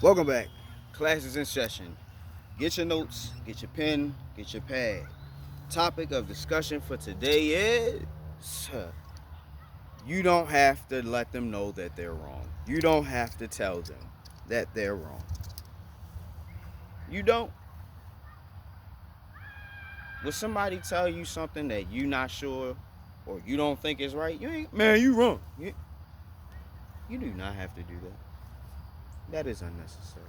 Welcome back. Class is in session. Get your notes, get your pen, get your pad. Topic of discussion for today is you don't have to let them know that they're wrong. You don't have to tell them that they're wrong. You don't. When somebody tell you something that you not sure or you don't think is right, you ain't, man, you wrong. You do not have to do that. That is unnecessary.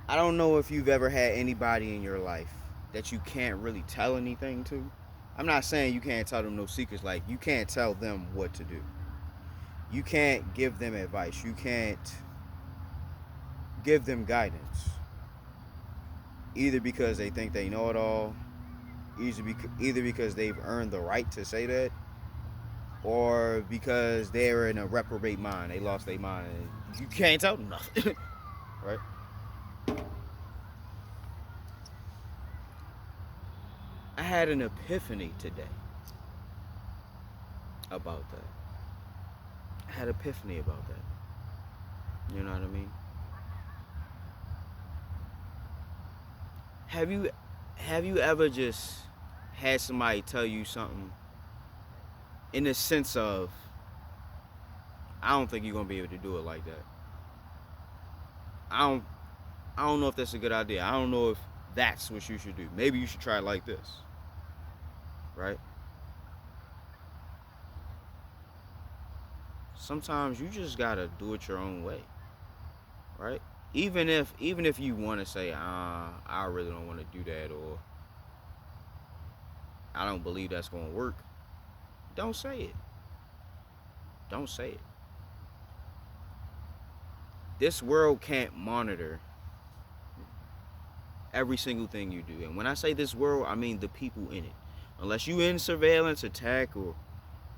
I don't know if you've ever had anybody in your life that you can't really tell anything to. I'm not saying you can't tell them no secrets. Like, you can't tell them what to do. You can't give them advice. You can't give them guidance. Either because they think they know it all, either because they've earned the right to say that, or because they're in a reprobate mind. They lost their mind. And you can't tell them nothing. Right? I had an epiphany today about that. I had an epiphany about that. You know what I mean? Have you ever just had somebody tell you something in the sense of, I don't think you're gonna be able to do it like that. I don't I don't know if that's a good idea. I don't know if that's what you should do. Maybe you should try it like this. Right? Sometimes you just gotta do it your own way. Right? Even if you wanna say, I really don't wanna do that, or I don't believe that's gonna work, don't say it. Don't say it. This world can't monitor every single thing you do. And when I say this world, I mean the people in it. Unless you in surveillance, attack, or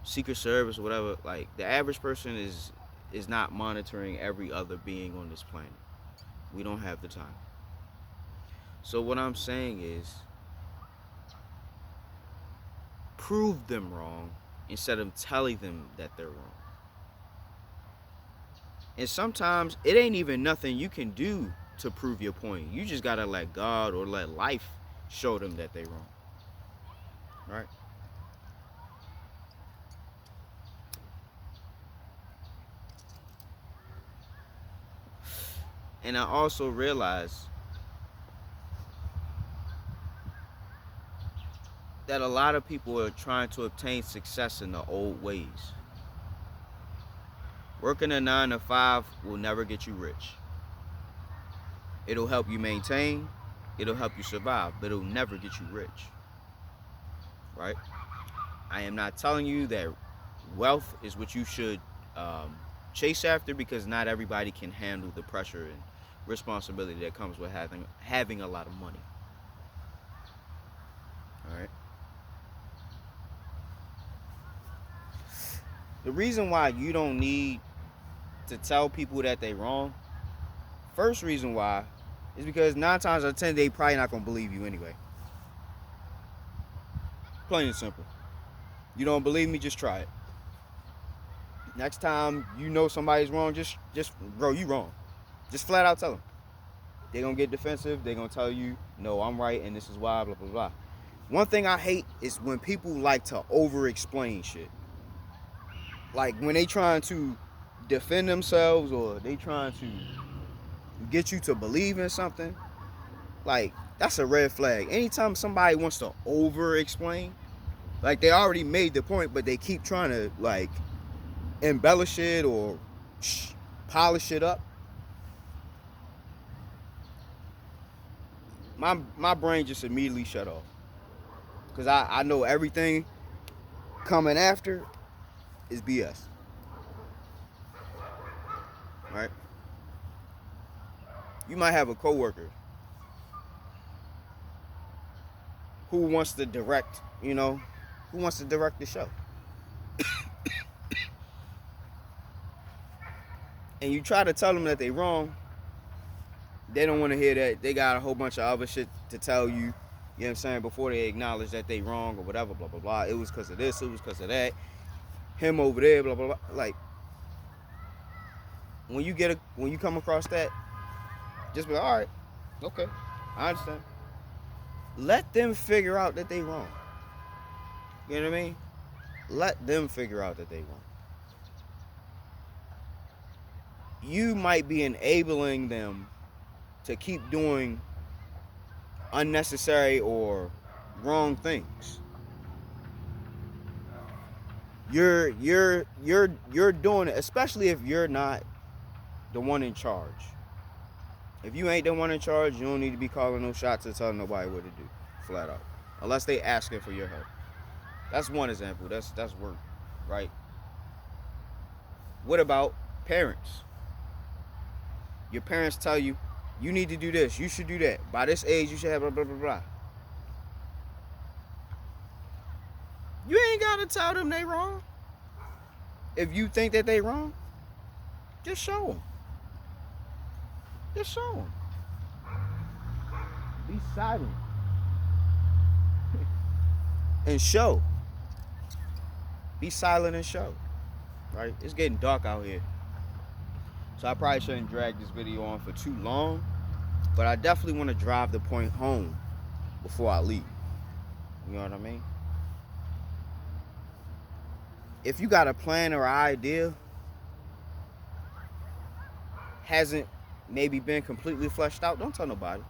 secret service or whatever, like the average person is not monitoring every other being on this planet. We don't have the time. So what I'm saying is, prove them wrong instead of telling them that they're wrong. And sometimes it ain't even nothing you can do to prove your point. You just gotta let God or let life show them that they're wrong. Right? And I also realize that a lot of people are trying to obtain success in the old ways. Working a 9 to 5 will never get you rich. It'll help you maintain, it'll help you survive, but it'll never get you rich. Right? I am not telling you that wealth is what you should chase after, because not everybody can handle the pressure and responsibility that comes with having a lot of money. All right. The reason why you don't need to tell people that they wrong, first reason why, is because 9 times out of 10 they probably not gonna believe you anyway. Plain and simple. You don't believe me? Just try it. Next time you know somebody's wrong, just bro, you wrong. Just flat out tell them. They're gonna get defensive. They're gonna tell you, no, I'm right, and this is why, blah blah blah. One thing I hate is when people like to over-explain shit. Like when they trying to defend themselves, or they trying to get you to believe in something. Like, that's a red flag. Anytime somebody wants to over-explain, like they already made the point, but they keep trying to like embellish it or polish it up. My brain just immediately shut off, because I know everything coming after is BS. Right? You might have a coworker who wants to direct, who wants to direct the show. And you try to tell them that they wrong, they don't want to hear that. They got a whole bunch of other shit to tell you, you know what I'm saying, before they acknowledge that they wrong or whatever, blah, blah, blah. It was because of this, it was because of that. him over there, blah blah blah. Like when you come across that, just be like, all right, okay, I understand. Let them figure out that they wrong. You know what I mean? Let them figure out that they wrong. You might be enabling them to keep doing unnecessary or wrong things. You're doing it, especially if you're not the one in charge. If you ain't the one in charge, you don't need to be calling no shots or telling nobody what to do, flat out. Unless they asking for your help. That's one example. That's work, right? What about parents? Your parents tell you, you need to do this, you should do that. By this age, you should have blah, blah, blah, blah. You ain't got to tell them they wrong. If you think that they wrong, just show them. Just show them. Be silent. And show. Be silent and show. Right? It's getting dark out here. So I probably shouldn't drag this video on for too long. But I definitely want to drive the point home before I leave. You know what I mean? If you got a plan or idea, hasn't maybe been completely fleshed out, don't tell nobody.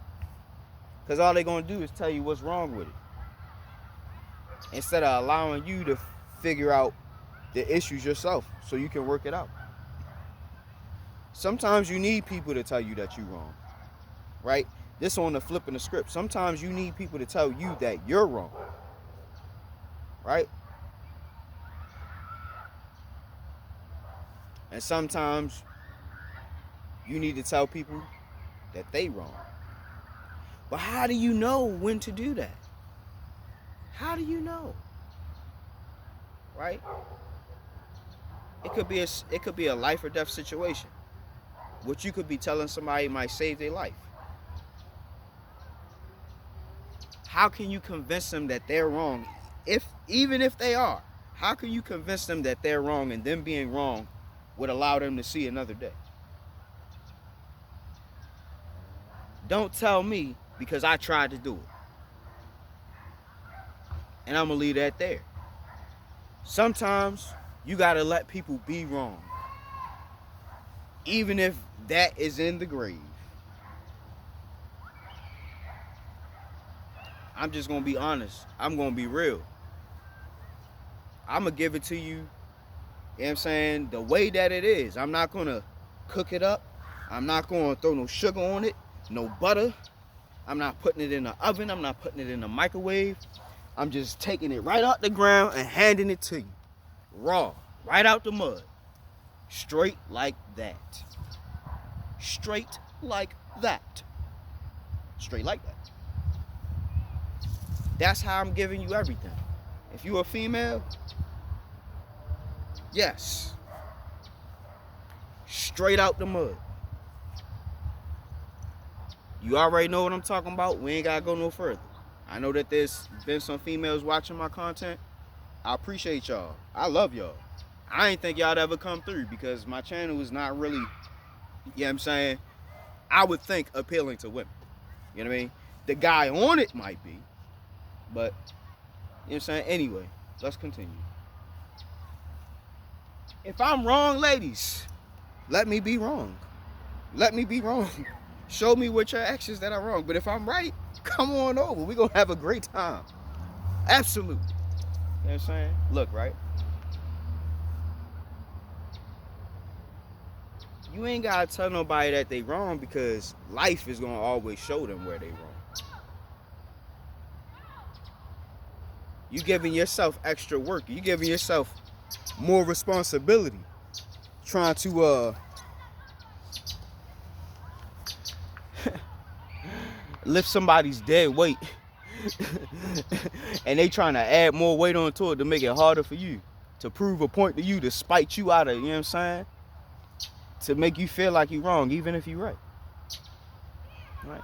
Because all they're going to do is tell you what's wrong with it. Instead of allowing you to figure out the issues yourself so you can work it out. Sometimes you need people to tell you that you're wrong. Right? This on the flip in the script. Sometimes you need people to tell you that you're wrong. Right? And sometimes you need to tell people that they wrong. But how do you know when to do that? How do you know? Right? It could be a life or death situation. What you could be telling somebody might save their life. How can you convince them that they're wrong? Even if they are, how can you convince them that they're wrong and them being wrong would allow them to see another day? Don't tell me because I tried to do it. And I'm going to leave that there. Sometimes you got to let people be wrong. Even if that is in the grave. I'm just going to be honest. I'm going to be real. I'm going to give it to you, you know what I'm saying, the way that it is. I'm not going to cook it up. I'm not going to throw no sugar on it, no butter. I'm not putting it in the oven. I'm not putting it in the microwave. I'm just taking it right out the ground and handing it to you. Raw, right out the mud. Straight like that. Straight like that. Straight like that. That's how I'm giving you everything. If you're a female, yes. Straight out the mud. You already know what I'm talking about. We ain't gotta go no further. I know that there's been some females watching my content. I appreciate y'all. I love y'all. I ain't think y'all'd ever come through because my channel is not really, you know what I'm saying, I would think appealing to women. You know what I mean? The guy on it might be, but, you know what I'm saying? Anyway, let's continue. If I'm wrong, ladies, let me be wrong. Let me be wrong. Show me with your actions that are wrong. But if I'm right, come on over. We're going to have a great time. Absolutely. You know what I'm saying? Look, right? You ain't got to tell nobody that they wrong because life is going to always show them where they wrong. You giving yourself extra work. You giving yourself more responsibility. Trying to lift somebody's dead weight. And they trying to add more weight onto it to make it harder for you. To prove a point to you, to spite you out of, you know what I'm saying? To make you feel like you're wrong, even if you're right. Right?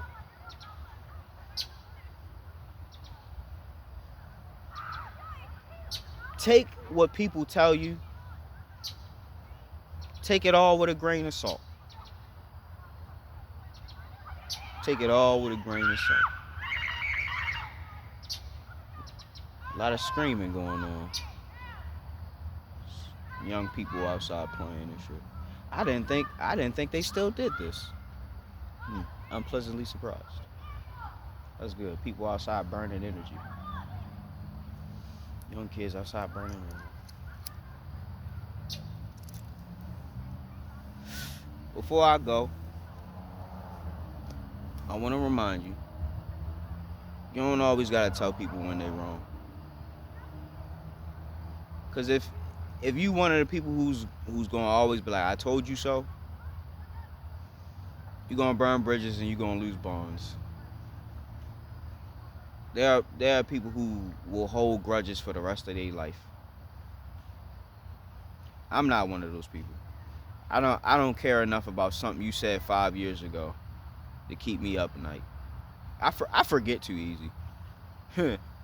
Take what people tell you Take it all with a grain of salt. Take it all with a grain of salt. A lot of screaming going on. Young people outside playing and shit. I didn't think they still did this. I'm pleasantly surprised. That's good. People outside burning energy. Young kids outside burning energy. Before I go, I want to remind you, you don't always gotta tell people when they're wrong. Cause if you one of the people who's gonna always be like, I told you so, you're gonna burn bridges and you're gonna lose bonds. There are people who will hold grudges for the rest of their life. I'm not one of those people. I don't care enough about something you said 5 years ago to keep me up at night. I forget too easy.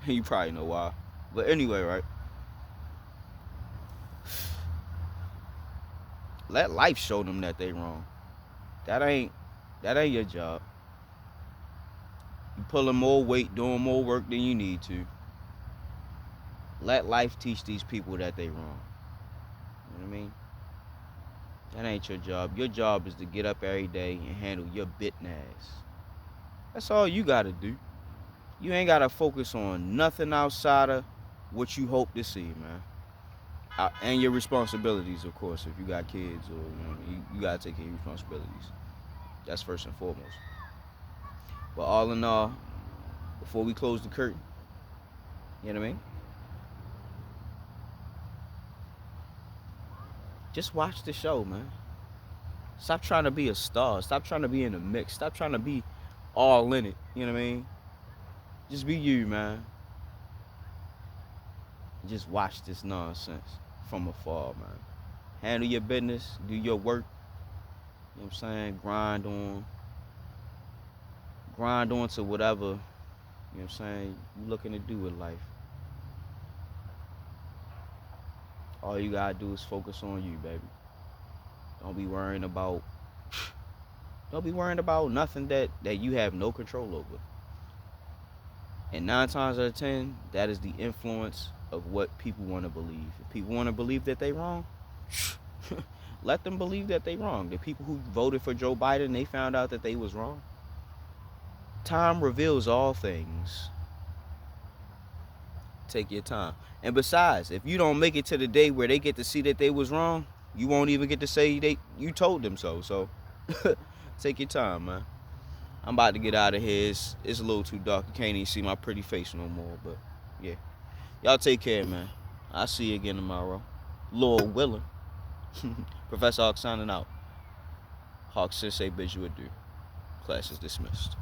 You probably know why. But anyway, right? Let life show them that they wrong. That ain't your job. You pulling more weight, doing more work than you need to. Let life teach these people that they wrong. You know what I mean? That ain't your job. Your job is to get up every day and handle your bitten ass. That's all you gotta do. You ain't gotta focus on nothing outside of what you hope to see, man. And your responsibilities, of course. If you got kids, or you gotta take care of your responsibilities. That's first and foremost. But all in all, before we close the curtain, you know what I mean? Just watch the show, man. Stop trying to be a star. Stop trying to be in the mix. Stop trying to be all in it. You know what I mean? Just be you, man. Just watch this nonsense from afar, man. Handle your business. Do your work. You know what I'm saying? Grind on to whatever, you know what I'm saying, you looking to do with life. All you gotta do is focus on you, baby. Don't be worrying about nothing that you have no control over. And 9 times out of 10, that is the influence of what people want to believe. If people want to believe that they wrong, let them believe that they wrong. The people who voted for Joe Biden, they found out that they was wrong. Time reveals all things. Take your time. And besides, if you don't make it to the day where they get to see that they was wrong, you won't even get to say you told them so. So take your time, man. I'm about to get out of here. It's a little too dark. You can't even see my pretty face no more. But yeah. Y'all take care, man. I'll see you again tomorrow. Lord willing. Professor Hawk signing out. Hawk Sensei bids you adieu. Class is dismissed.